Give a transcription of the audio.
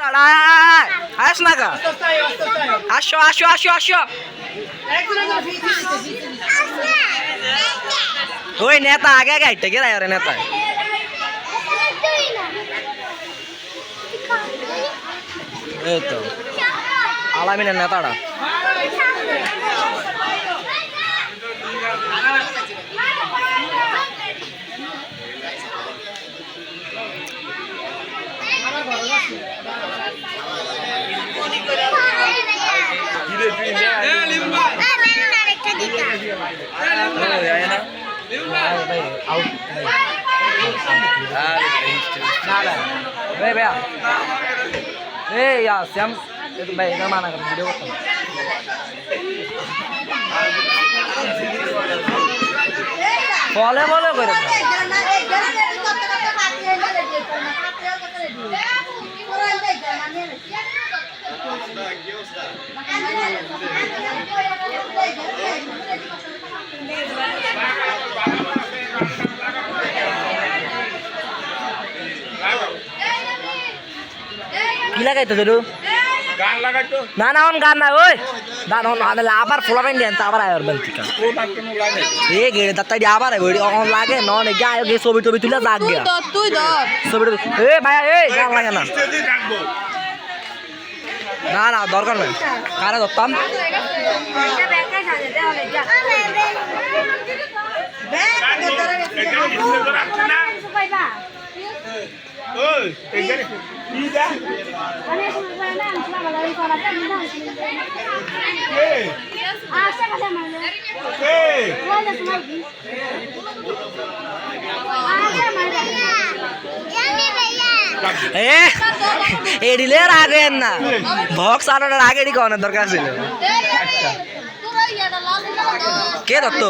আস না কা আসো আসো আসো আসো ওই নেতা আগে আগে হাইটে গেরাই ওরে নেতা এই তো আলামিনের নেতাটা বলে বলে করে কি লাগাইতো তোর গান লাগাইতো না না গান না ওই গান আবার ফোলা পাইন দেন আবার আয় বলছি এ গেড়ে তাই আবার অন লাগে নন গায় গে ছবি টবি তুলে দাগ গিয়া তুই ধর ছবি এ ভাইয়া এই গান লাগে না না না দরকার নাই কারে ধরতাম এডিলে আগে না ভক্স আনার আগে এডি কনের দরকার ছিল কে দত্ত